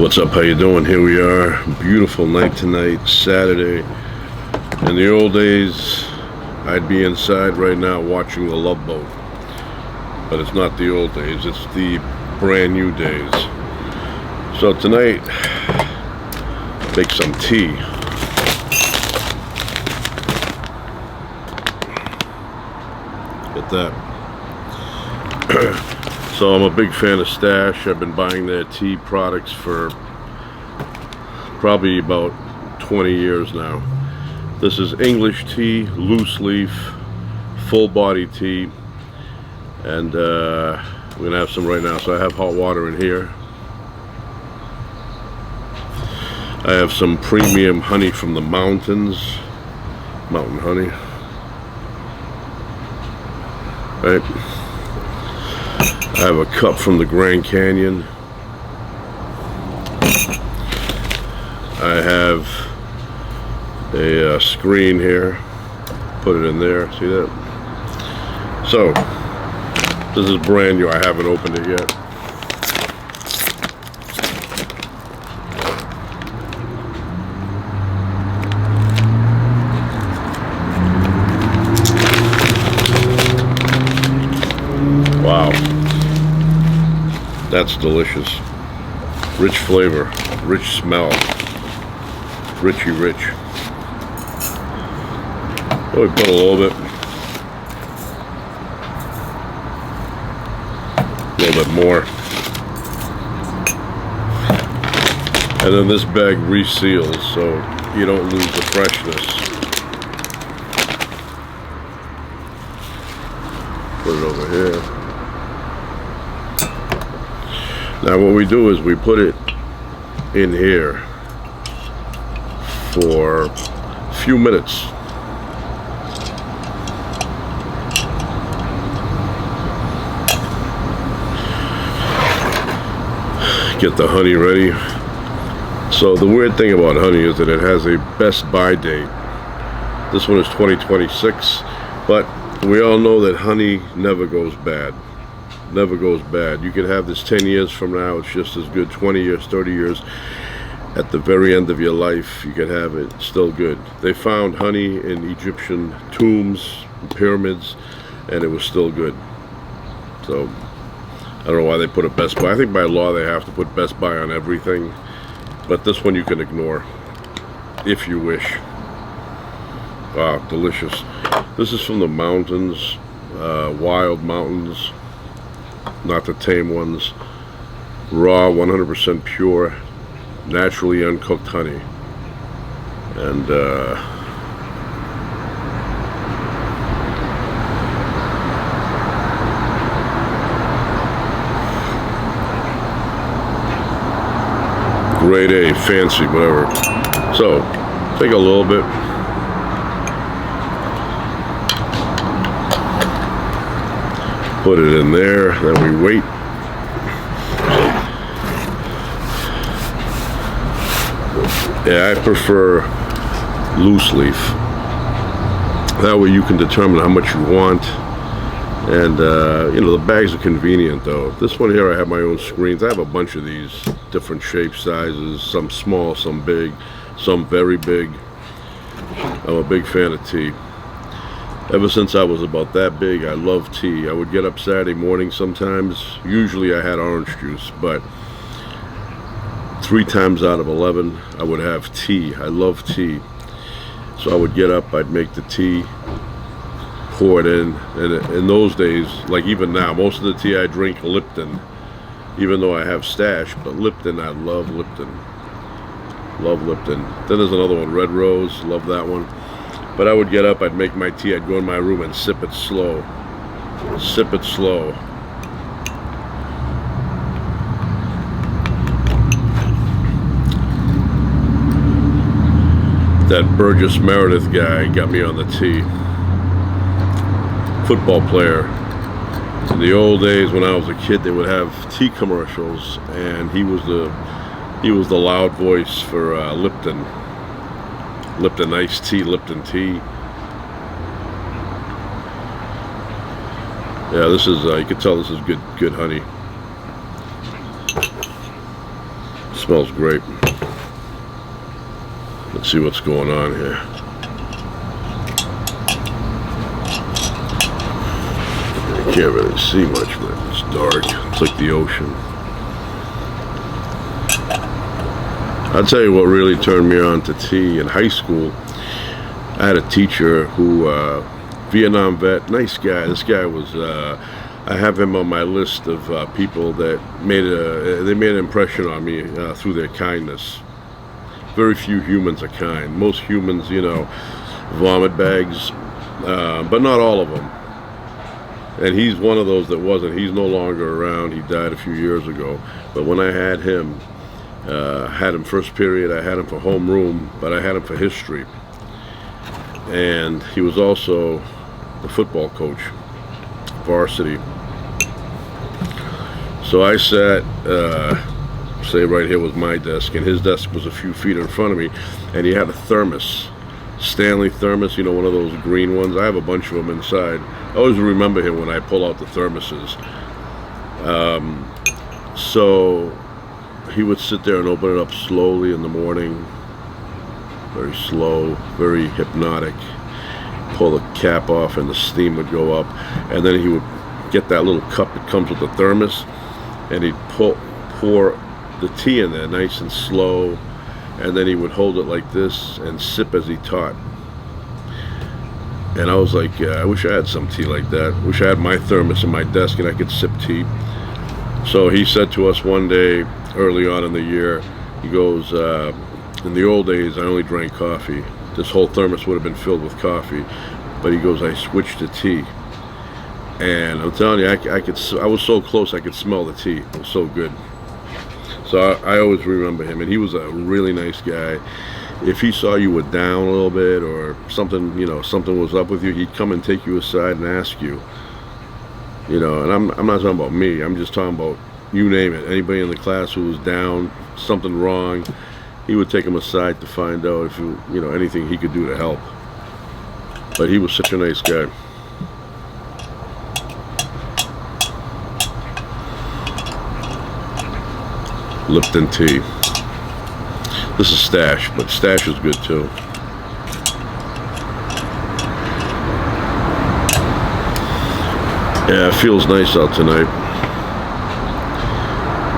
What's up? How you doing? Here we are. Beautiful night tonight, Saturday. In the old days, I'd be inside right now watching the Love Boat. But it's not the old days, it's the brand new days. So tonight, make some tea. Get that. So I'm a big fan of Stash. I've been buying their tea products for probably about 20 years now. This is English tea, loose leaf, full body tea, and we're gonna have some right now. So I have hot water in here. I have some premium honey from the mountains, mountain honey. Right. I have a cup from the Grand Canyon. I have a screen here. Put it in there. See that? So, this is brand new. I haven't opened it yet. Wow. That's delicious. Rich flavor, rich smell, richy rich. Oh, we put a little bit more. And then this bag reseals so you don't lose the freshness. Put it over here. Now what we do is we put it in here for a few minutes. Get the honey ready. So the weird thing about honey is that it has a best buy date. This one is 2026, but we all know that honey never goes bad. Never goes bad. You could have this 10 years from now, it's just as good. 20 years, 30 years, at the very end of your life, you could have it still good. They found honey in Egyptian tombs, pyramids, and it was still good. So, I don't know why they put a best buy. I think by law they have to put best buy on everything, but this one you can ignore, if you wish. Wow, delicious. This is from the mountains, wild mountains. Not the tame ones. Raw, 100% pure, naturally uncooked honey. And grade A, fancy, whatever. So, take a little bit. Put it in there, then we wait. Yeah, I prefer loose leaf. That way you can determine how much you want. And, you know, the bags are convenient though. This one here, I have my own screens. I have a bunch of these, different shape sizes, some small, some big, some very big. I'm a big fan of tea. Ever since I was about that big, I love tea. I would get up Saturday morning sometimes. Usually I had orange juice, but 3 times out of 11, I would have tea. I love tea. So I would get up, I'd make the tea, pour it in. And in those days, like even now, most of the tea I drink Lipton, even though I have Stash, but Lipton, I love Lipton. Love Lipton. Then there's another one, Red Rose, love that one. But I would get up, I'd make my tea, I'd go in my room and sip it slow. Sip it slow. That Burgess Meredith guy got me on the tea. Football player. In the old days when I was a kid, they would have tea commercials, and he was the loud voice for Lipton. Lipton iced tea, Lipton tea. Yeah, this is, you can tell this is good honey. Smells great. Let's see what's going on here. I can't really see much, but it's dark. It's like the ocean. I'll tell you what really turned me on to tea in high school. I had a teacher who, Vietnam vet, nice guy. This guy was, I have him on my list of people that made an impression on me through their kindness. Very few humans are kind. Most humans, vomit bags, but not all of them. And he's one of those that wasn't. He's no longer around. He died a few years ago. But when I had him first period, I had him for homeroom, but I had him for history. And he was also the football coach, varsity. So I sat, say right here was my desk, and his desk was a few feet in front of me, and he had a thermos, Stanley thermos, one of those green ones. I have a bunch of them inside. I always remember him when I pull out the thermoses. So he would sit there and open it up slowly in the morning, very slow, very hypnotic, pull the cap off and the steam would go up, and then he would get that little cup that comes with the thermos, and he'd pour the tea in there nice and slow, and then he would hold it like this and sip as he taught. And I was like, yeah, I wish I had some tea like that. I wish I had my thermos in my desk and I could sip tea. So he said to us one day early on in the year, he goes, in the old days I only drank coffee. This whole thermos would have been filled with coffee, but he goes, I switched to tea. And I'm telling you, I was so close I could smell the tea. It was so good. So I always remember him, and he was a really nice guy. If he saw you were down a little bit or something, something was up with you, he'd come and take you aside and ask you. And I'm not talking about me. I'm just talking about, you name it, anybody in the class who was down, something wrong, he would take him aside to find out if anything he could do to help. But he was such a nice guy. Lipton tea. This is Stash, but Stash is good too. Yeah, it feels nice out tonight.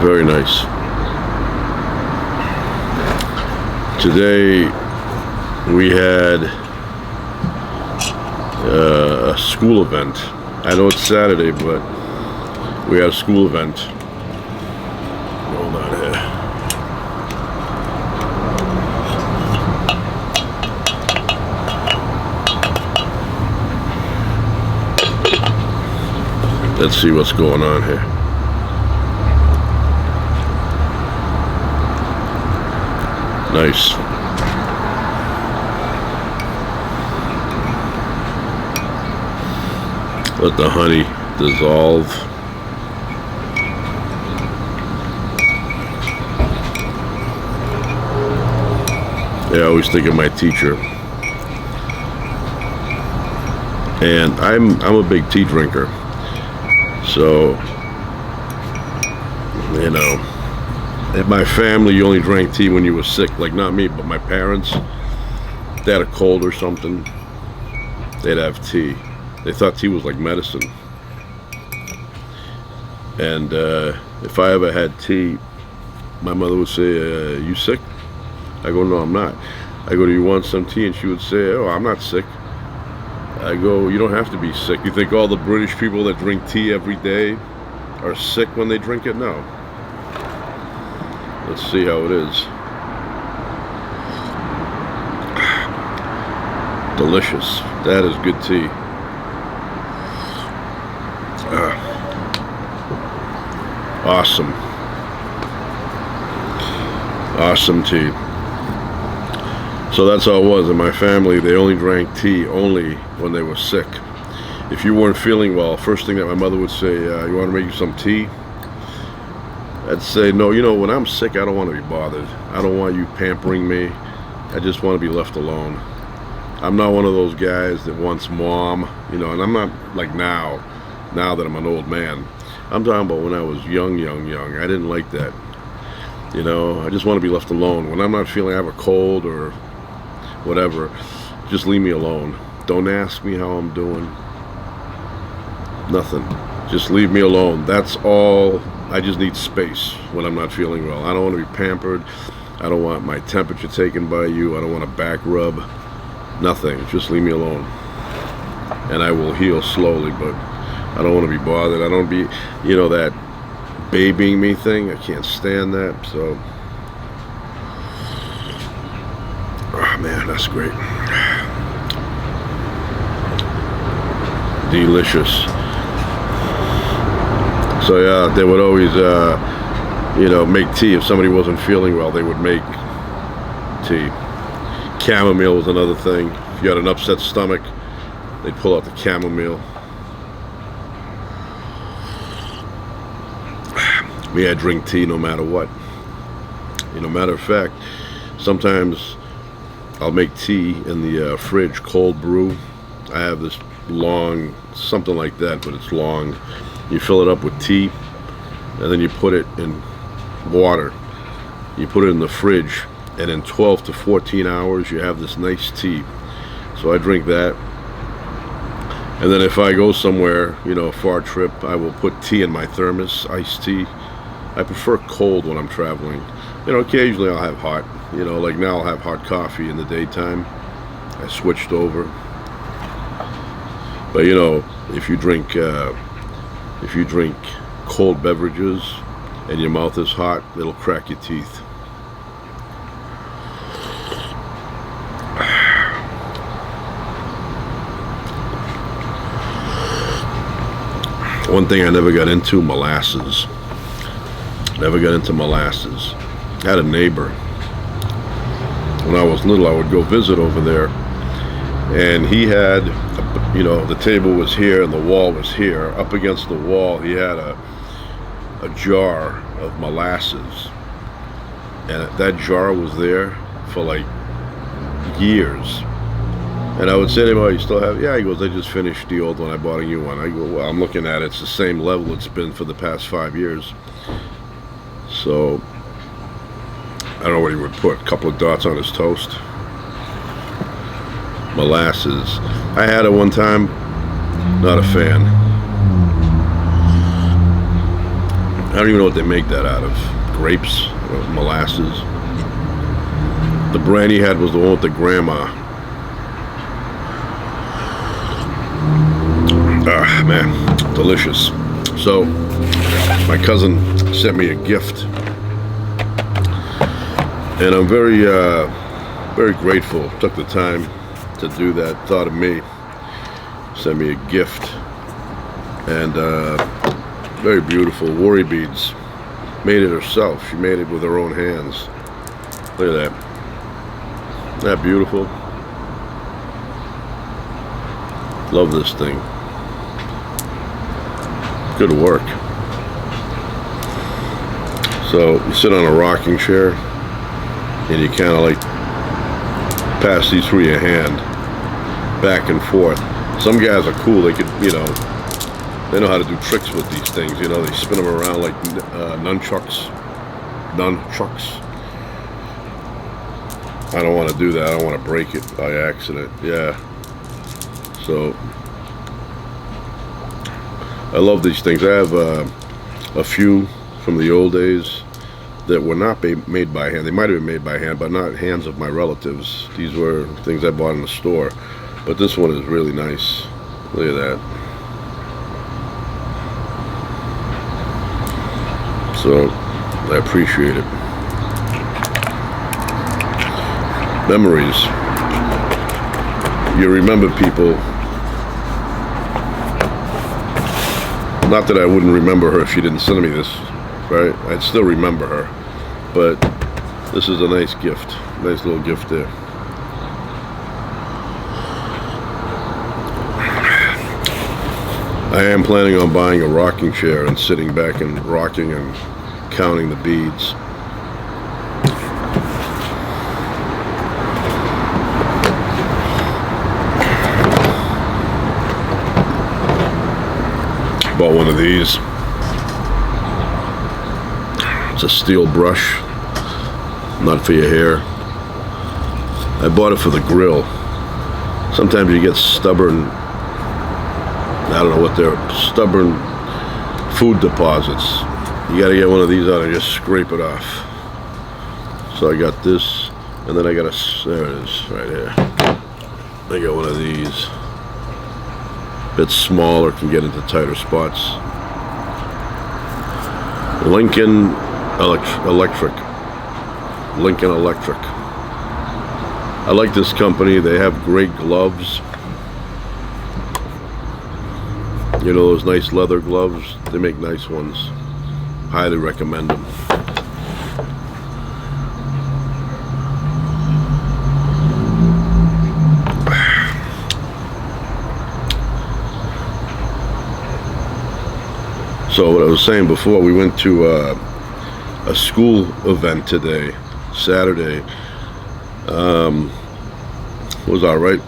Very nice. Today we had a school event. I know it's Saturday, but we had a school event. Hold on here. Let's see what's going on here. Nice. Let the honey dissolve. Yeah, I always think of my teacher. And I'm a big tea drinker. So, in my family, you only drank tea when you were sick. Like, not me, but my parents. They had a cold or something, they'd have tea. They thought tea was like medicine. And if I ever had tea, my mother would say, you sick? I go, no, I'm not. I go, do you want some tea? And she would say, oh, I'm not sick. I go, you don't have to be sick. You think all the British people that drink tea every day are sick when they drink it? No. Let's see how it is. Delicious. That is good tea. Awesome. Awesome tea. So that's how it was in my family. They only drank tea only when they were sick. If you weren't feeling well, first thing that my mother would say, you want to make you some tea? I'd say, no, when I'm sick, I don't want to be bothered. I don't want you pampering me. I just want to be left alone. I'm not one of those guys that wants mom, and I'm not like now that I'm an old man. I'm talking about when I was young. I didn't like that. You know, I just want to be left alone. When I'm not feeling I have a cold or whatever, just leave me alone. Don't ask me how I'm doing. Nothing. Just leave me alone. That's all. I just need space when I'm not feeling well. I don't want to be pampered. I don't want my temperature taken by you. I don't want a back rub. Nothing. Just leave me alone. And I will heal slowly, but I don't want to be bothered. I don't be, you know, that babying me thing. I can't stand that. So, oh man, that's great. Delicious. So yeah, they would always, you know, make tea. If somebody wasn't feeling well, they would make tea. Chamomile was another thing. If you had an upset stomach, they'd pull out the chamomile. Me, I drink tea no matter what. You know, matter of fact, sometimes I'll make tea in the fridge, cold brew. I have this long, something like that, but it's long. You fill it up with tea, and then you put it in water. You put it in the fridge, and in 12 to 14 hours, you have this nice tea. So I drink that. And then if I go somewhere, you know, a far trip, I will put tea in my thermos, iced tea. I prefer cold when I'm traveling. You know, occasionally I'll have hot. You know, like now I'll have hot coffee in the daytime. I switched over. But you know, if you drink cold beverages and your mouth is hot, it'll crack your teeth. One thing I never got into, molasses. Never got into molasses. I had a neighbor. When I was little, I would go visit over there, and he had, you know, the table was here and the wall was here. Up against the wall, he had a jar of molasses, and that jar was there for like years. And I would say to him, "Oh, you still have?" "Yeah." He goes, "I just finished the old one. I bought a new one." I go, "Well, I'm looking at it. It's the same level it's been for the past 5 years." So I don't know what he would put. A couple of dots on his toast. Molasses. I had it one time. Not a fan. I don't even know what they make that out of. Grapes or molasses. The brand he had was the one with the grandma. Ah, man, delicious. So, my cousin sent me a gift, and I'm very, very grateful. Took the time to do that. Thought of me. Sent me a gift, and very beautiful worry beads. Made it herself. She made it with her own hands. Look at that. Isn't that beautiful? Love this thing. Good work. So you sit on a rocking chair and you kind of like pass these through your hand back and forth. Some guys are cool. They could, you know, they know how to do tricks with these things. You know, they spin them around like nunchucks. I don't want to do that. I don't want to break it by accident. Yeah. So I love these things. I have a few from the old days that were not made by hand. They might have been made by hand, but not hands of my relatives. These were things I bought in the store. But this one is really nice. Look at that. So I appreciate it. Memories. You remember people. Not that I wouldn't remember her if she didn't send me this, right? I'd still remember her. But this is a nice gift. Nice little gift there. I am planning on buying a rocking chair and sitting back and rocking and counting the beads. Bought one of these. It's a steel brush. not for your hair. I bought it for the grill. Sometimes you get stubborn, I don't know what they're, stubborn food deposits. You gotta get one of these out and just scrape it off. So I got this, and then I got there it is, right here. I got one of these. A bit smaller, can get into tighter spots. Lincoln Electric. Lincoln Electric. I like this company. They have great gloves. You know those nice leather gloves? They make nice ones. Highly recommend them. So what I was saying before, we went to a school event today, Saturday. It was all right.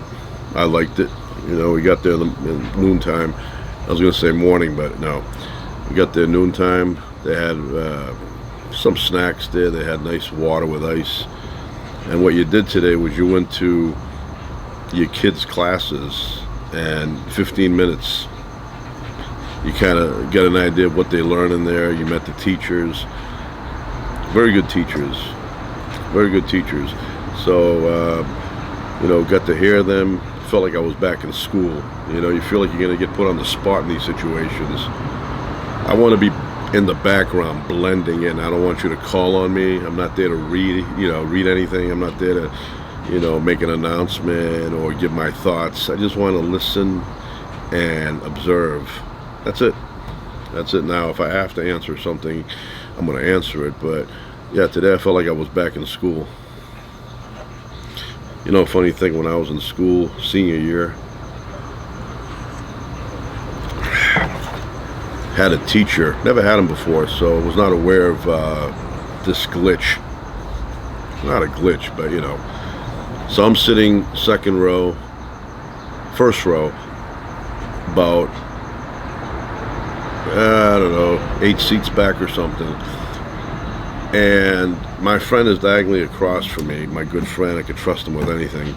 I liked it. You know, we got there in noontime. I was going to say morning, but no. We got there noontime. They had some snacks there. They had nice water with ice. And what you did today was you went to your kids' classes, and 15 minutes you kind of get an idea of what they learn in there. You met the teachers. Very good teachers. Very good teachers. So, you know, got to hear them. Felt like I was back in school. You know, you feel like you're going to get put on the spot in these situations. I want to be in the background, blending in. I don't want you to call on me. I'm not there to read anything. I'm not there to, make an announcement or give my thoughts. I just want to listen and observe. That's it. That's it. Now, if I have to answer something, I'm going to answer it. But yeah, today I felt like I was back in school. You know, funny thing, when I was in school, senior year, had a teacher, never had him before, so was not aware of this glitch. Not a glitch, but So I'm sitting second row, first row, about, I don't know, 8 seats back or something. And my friend is diagonally across from me, my good friend. I could trust him with anything.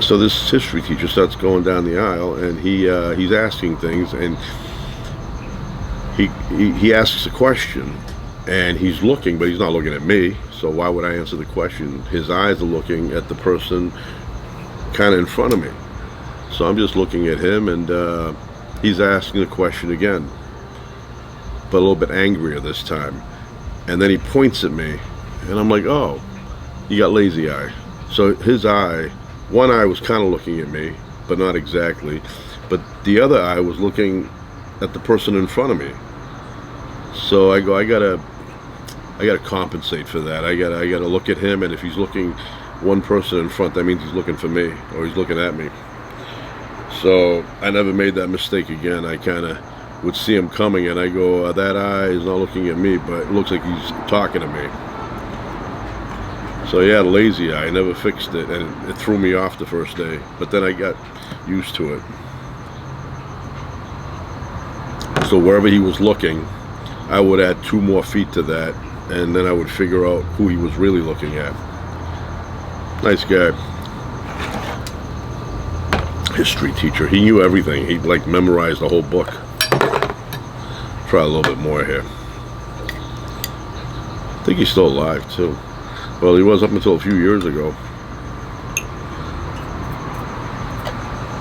So this history teacher starts going down the aisle, and he's asking things, and he asks a question, and he's looking, but he's not looking at me. So why would I answer the question? His eyes are looking at the person kind of in front of me. So I'm just looking at him, and he's asking the question again, but a little bit angrier this time. And then he points at me, and I'm like, oh, you got lazy eye. So his eye, one eye was kind of looking at me, but not exactly. But the other eye was looking at the person in front of me. So I go, I gotta compensate for that. I gotta look at him, and if he's looking one person in front, that means he's looking for me, or he's looking at me. So I never made that mistake again. I kind of would see him coming, and I go, that eye is not looking at me, but it looks like he's talking to me. So yeah, lazy eye. I never fixed it, and it threw me off the first day, but then I got used to it. So wherever he was looking, I would add 2 more feet to that, and then I would figure out who he was really looking at. Nice guy. History teacher. He knew everything. He memorized the whole book. Try a little bit more here. I think he's still alive too. Well, he was up until a few years ago.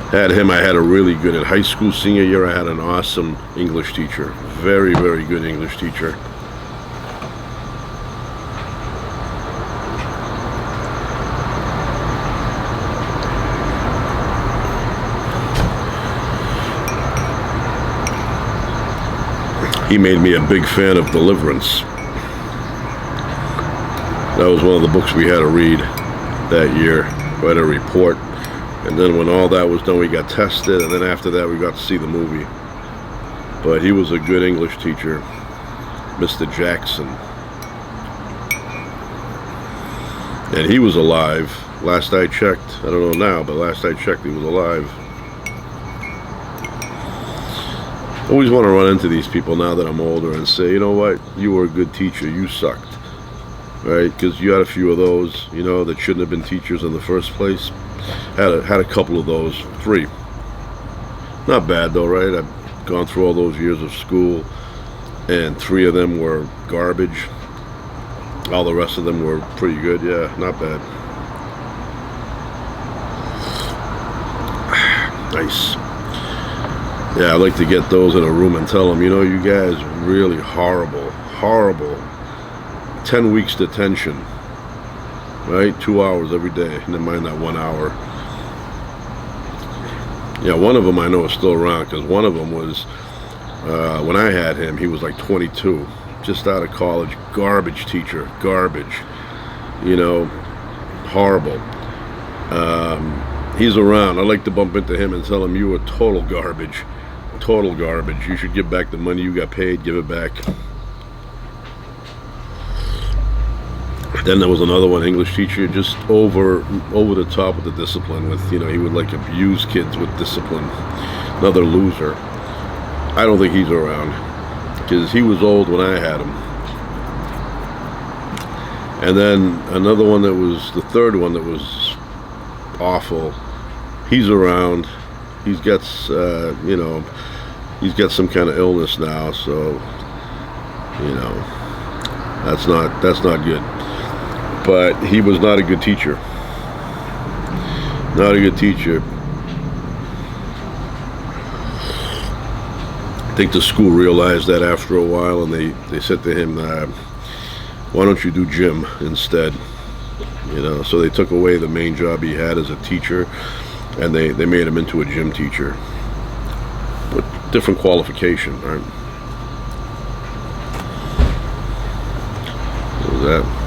Had him. I had a really good, in high school senior year, I had an awesome English teacher. Very, very good English teacher. He made me a big fan of Deliverance. That was one of the books we had to read that year. We had a report. And then when all that was done, we got tested. And then after that, we got to see the movie. But he was a good English teacher, Mr. Jackson. And he was alive. Last I checked. I don't know now, but last I checked, he was alive. Always want to run into these people now that I'm older and say, you know what, you were a good teacher, you sucked. right? Because you had a few of those, you know, that shouldn't have been teachers in the first place. Had a couple of those, 3. Not bad though, right? I've gone through all those years of school, and 3 of them were garbage. All the rest of them were pretty good. Yeah, not bad. Nice. Yeah, I like to get those in a room and tell them, you know, you guys really horrible. 10 weeks detention, right? 2 hours every day. Never mind that 1 hour. Yeah, one of them I know is still around, because one of them was, when I had him, he was like 22, just out of college, garbage teacher, garbage, you know, horrible. He's around. I like to bump into him and tell him, you are total garbage. You should give back the money you got paid, give it back. Then there was another one, English teacher, just over the top with the discipline. With, you know, he would like abuse kids with discipline. Another loser. I don't think he's around, because he was old when I had him. And then another one that was the third one that was awful. He's around. He's got, you know, he's got some kind of illness now, so, you know, that's not good. But he was not a good teacher. Not a good teacher. I think the school realized that after a while, and they said to him, why don't you do gym instead? You know, so they took away the main job he had as a teacher, and they made him into a gym teacher. But different qualification, right? What was that?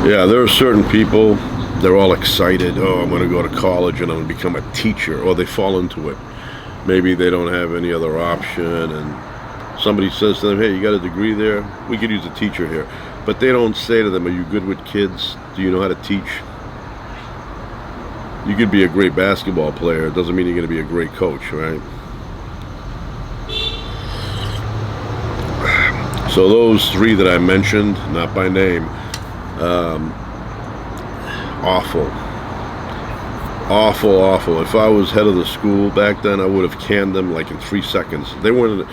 Yeah, there are certain people, they're all excited. Oh, I'm going to go to college and I'm going to become a teacher. Or they fall into it. Maybe they don't have any other option, and somebody says to them, hey, you got a degree there? We could use a teacher here. But they don't say to them, are you good with kids? Do you know how to teach? You could be a great basketball player. It doesn't mean you're going to be a great coach, right? So those 3 that I mentioned, not by name, awful. If I was head of the school back then, I would have canned them like in 3 seconds. They were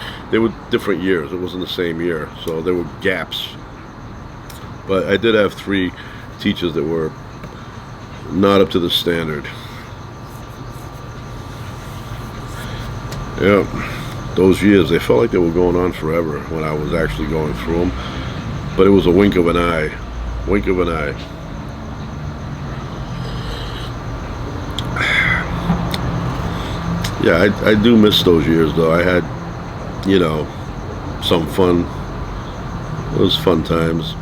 different years. It wasn't the same year, so there were gaps. But I did have 3 teachers that were not up to the standard. Yeah, those years, they felt like they were going on forever when I was actually going through them. But it was a wink of an eye. Wink of an eye. Yeah, I do miss those years, though. I had, you know, some fun. It was fun times.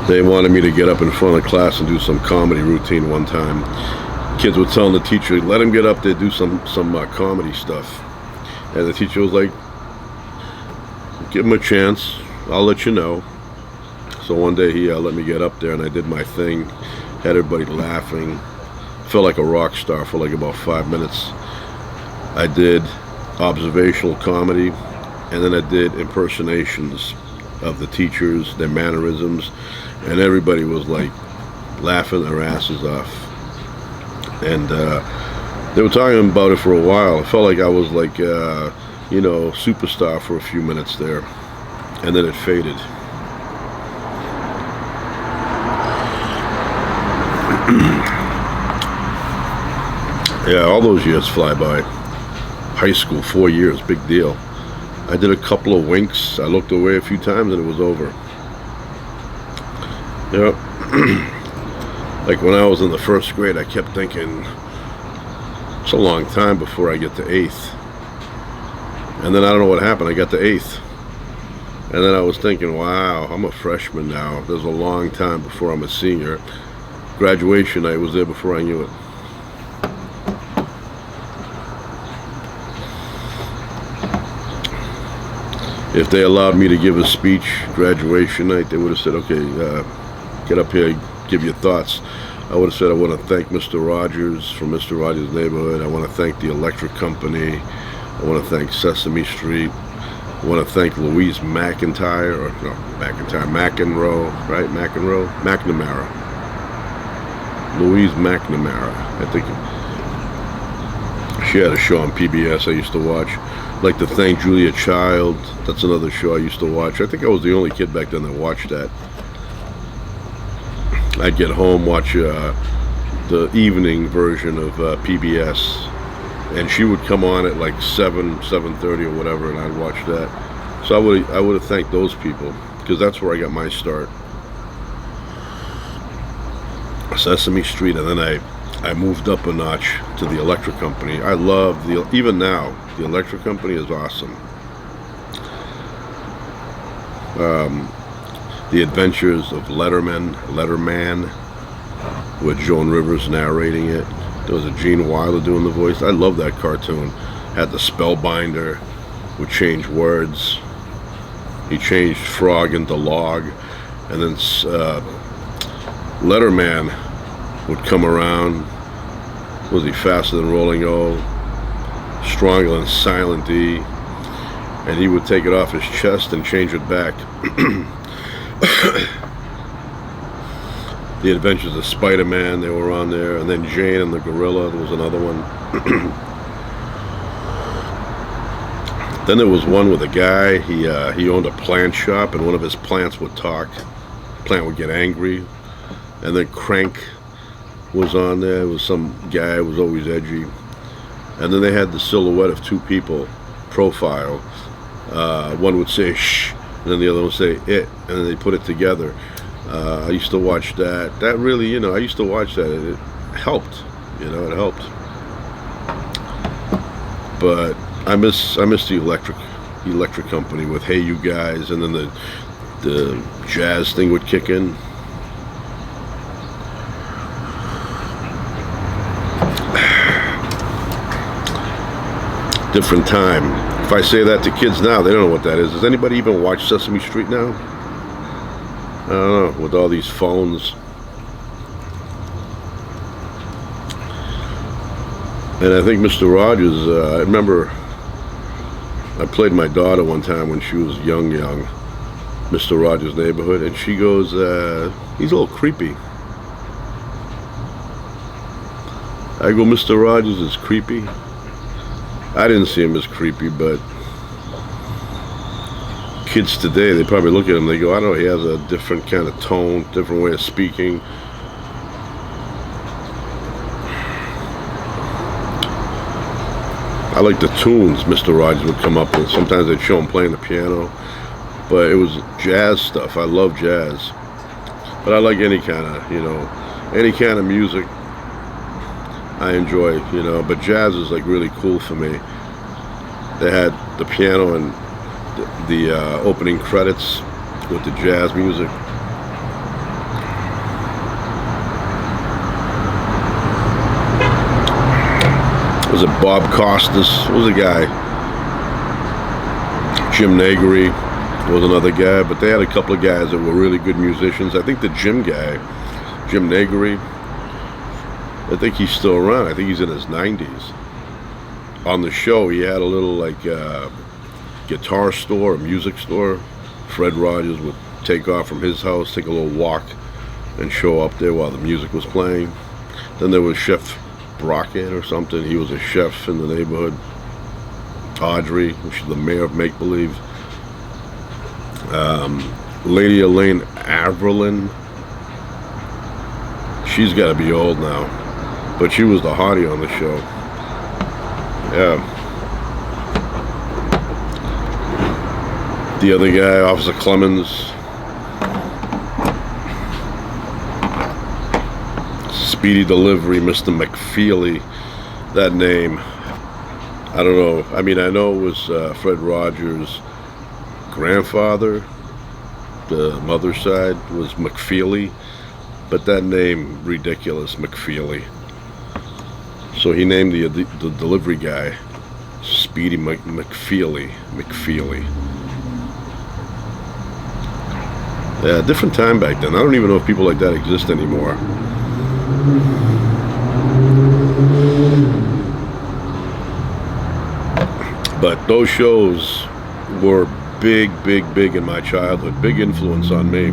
They wanted me to get up in front of the class and do some comedy routine one time. Kids were telling the teacher, let him get up there, do some comedy stuff. And the teacher was like, give him a chance, I'll let you know. So one day he let me get up there, and I did my thing. Had everybody laughing. Felt like a rock star for like about 5 minutes. I did observational comedy, and then I did impersonations of the teachers, their mannerisms, and everybody was like laughing their asses off. And they were talking about it for a while. I felt like I was like, you know, superstar for a few minutes there, and then it faded. Yeah, all those years fly by. High school, 4 years, big deal. I did a couple of winks. I looked away a few times and it was over. Yep. Like when I was in the 1st grade, I kept thinking, it's a long time before I get to 8th. And then I don't know what happened. I got to 8th. And then I was thinking, wow, I'm a freshman now. There's a long time before I'm a senior. Graduation night was there before I knew it. If they allowed me to give a speech graduation night, they would have said, okay, get up here, give your thoughts. I would have said, I want to thank Mr. Rogers from Mr. Rogers' Neighborhood. I want to thank the electric company. I want to thank Sesame Street. I want to thank Louise McIntyre, or no, McEnroe, right? McNamara. Louise McNamara. I think she had a show on PBS I used to watch. I'd like to thank Julia Child. That's another show I used to watch. I think I was the only kid back then that watched that. I'd get home, watch the evening version of PBS, and she would come on at like 7:30 or whatever, and I'd watch that. So I would have thanked those people, because that's where I got my start. Sesame Street, and then I moved up a notch to the electric company. I love even now, the electric company is awesome. The Adventures of Letterman, with Joan Rivers narrating it. There was a Gene Wilder doing the voice. I love that cartoon. Had the Spellbinder, would change words. He changed frog into log, and then Letterman would come around. Was he faster than Rolling O? Stronger than Silent D? And he would take it off his chest and change it back. The Adventures of Spider-Man, they were on there, and then Jane and the Gorilla, there was another one. Then there was one with a guy, he owned a plant shop, and one of his plants would talk. The plant would get angry. And then Crank was on there. It was some guy who was always edgy. And then they had the silhouette of two people, profile. One would say shh, and then the other would say it, and then they put it together. I used to watch that. That really, I used to watch that. It helped, it helped. But I miss the electric company with Hey You Guys, and then the jazz thing would kick in. Different time. If I say that to kids now, they don't know what that is. Does anybody even watch Sesame Street now? I don't know, with all these phones. And I think Mr. Rogers, I remember I played my daughter one time when she was young, Mr. Rogers' Neighborhood, and she goes, he's a little creepy. I go, Mr. Rogers is creepy? I didn't see him as creepy, but kids today, they probably look at him, they go, I don't know, he has a different kind of tone, different way of speaking. I like the tunes Mr. Rogers would come up with. Sometimes they'd show him playing the piano, but it was jazz stuff. I love jazz, but I like any kind of music I enjoy, but jazz is like really cool for me. They had the piano and the opening credits with the jazz music. Was it Bob Costas? Was a guy. Jim Negri was another guy, but they had a couple of guys that were really good musicians. I think the Jim guy, Jim Negri, I think he's still around. I think he's in his 90s. On the show, he had a little guitar store, a music store. Fred Rogers would take off from his house, take a little walk, and show up there while the music was playing. Then there was Chef Brockett or something. He was a chef in the neighborhood. Audrey, she's the mayor of Make Believe. Lady Elaine Averlin. She's got to be old now, but she was the hottie on the show. Yeah. The other guy, Officer Clemens. Speedy Delivery, Mr. McFeely. That name, I don't know. I mean, I know it was Fred Rogers' grandfather. The mother's side was McFeely, but that name, ridiculous, McFeely. So he named the delivery guy Speedy McFeely. Yeah, different time back then. I don't even know if people like that exist anymore. But those shows were big, big, big in my childhood. Big influence on me.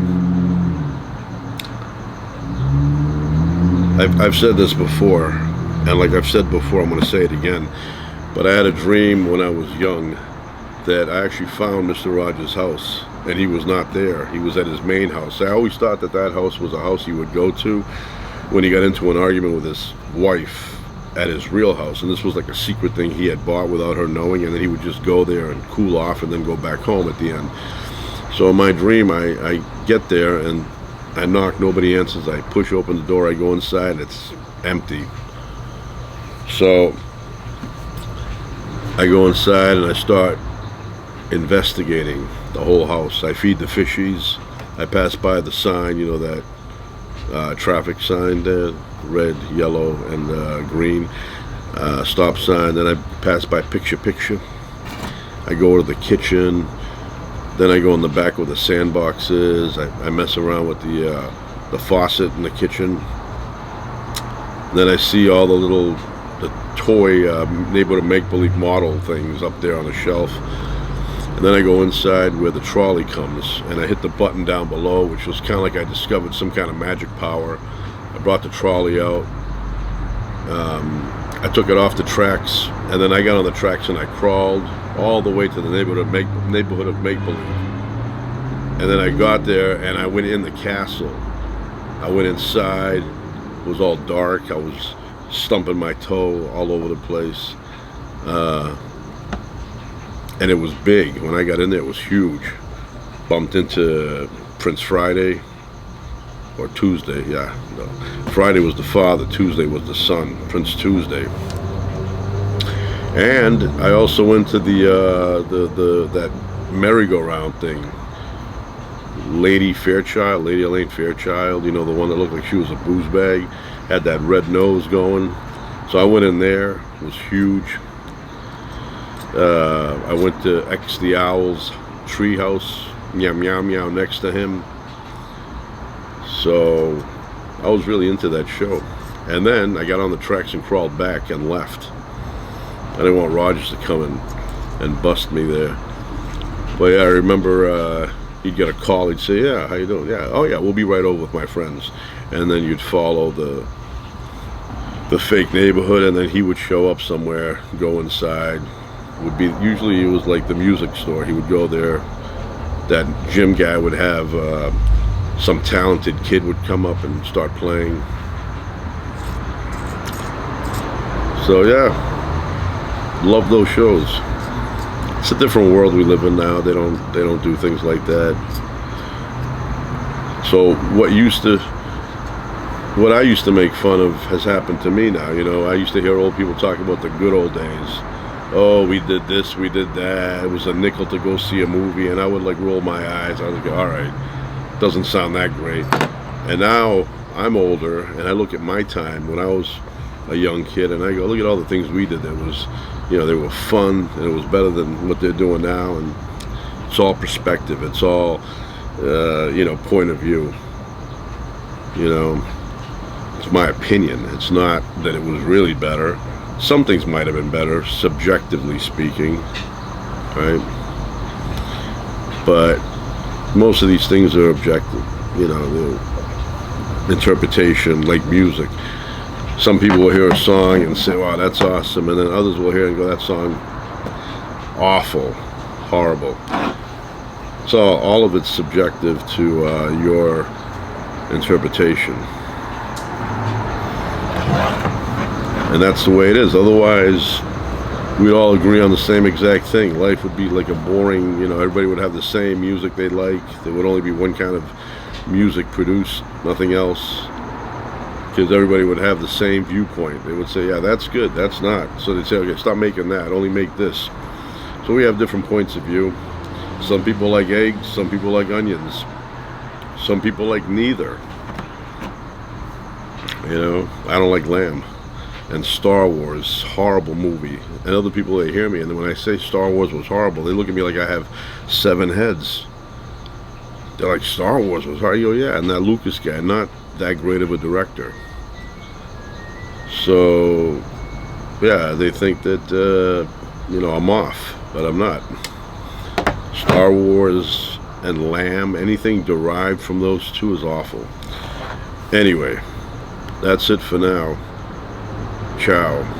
I've said this before, and like I've said before, I'm going to say it again. But I had a dream when I was young that I actually found Mr. Rogers' house, and he was not there. He was at his main house. I always thought that that house was a house he would go to when he got into an argument with his wife at his real house, and this was like a secret thing he had bought without her knowing, and then he would just go there and cool off and then go back home at the end. So in my dream, I get there and I knock, nobody answers. I push open the door, I go inside, it's empty. So I go inside and I start investigating the whole house. I feed the fishies. I pass by the sign, you know, that traffic sign there, red, yellow, and green stop sign. Then I pass by picture. I go to the kitchen. Then I go in the back where the sandbox is. I mess around with the faucet in the kitchen. Then I see all the toy neighborhood make-believe model things up there on the shelf. And then I go inside where the trolley comes, and I hit the button down below, which was kind of like I discovered some kind of magic power. I brought the trolley out. I took it off the tracks, and then I got on the tracks and I crawled all the way to the neighborhood of make-believe. And then I got there and I went in the castle. I went inside. It was all dark. I was stumping my toe all over the place. And it was big. When I got in there, it was huge. Bumped into Prince Friday, or Tuesday, yeah. No. Friday was the father, Tuesday was the son, Prince Tuesday. And I also went to that merry-go-round thing. Lady Elaine Fairchild, you know, the one that looked like she was a booze bag, had that red nose going. So I went in there, it was huge. I went to X the Owl's treehouse, meow meow meow next to him. So I was really into that show. And then I got on the tracks and crawled back and left. I didn't want Rogers to come and bust me there. But yeah, I remember he'd get a call, he'd say, yeah, how you doing? Yeah, oh yeah, we'll be right over with my friends. And then you'd follow the fake neighborhood, and then he would show up somewhere, go inside. Usually it was like the music store. He would go there. That gym guy would have some talented kid would come up and start playing. So yeah, love those shows. It's a different world we live in now. They don't do things like that. So what I used to make fun of has happened to me now. You know, I used to hear old people talk about the good old days. Oh, we did this, we did that. It was a nickel to go see a movie, and I would like roll my eyes. I was like, all right, doesn't sound that great. And now I'm older, and I look at my time when I was a young kid, and I go, look at all the things we did that was, you know, they were fun, and it was better than what they're doing now. And it's all perspective. It's all, you know, point of view. You know, it's my opinion. It's not that it was really better. Some things might have been better, subjectively speaking, right? But most of these things are objective, you know, the interpretation, like music. Some people will hear a song and say, wow, that's awesome, and then others will hear and go, that song, awful, horrible. So all of it's subjective to your interpretation. And that's the way it is. Otherwise, we'd all agree on the same exact thing. Life would be like a boring, you know, everybody would have the same music they like. There would only be one kind of music produced, nothing else. Because everybody would have the same viewpoint. They would say, yeah, that's good, that's not. So they'd say, okay, stop making that, only make this. So we have different points of view. Some people like eggs, some people like onions. Some people like neither. You know, I don't like lamb. And Star Wars, horrible movie. And other people, they hear me, and then when I say Star Wars was horrible, they look at me like I have 7 heads. They're like, Star Wars was hard. You go, yeah, and that Lucas guy, not that great of a director. So, yeah, they think that, I'm off, but I'm not. Star Wars and Lamb, anything derived from those two is awful. Anyway, that's it for now. Ciao.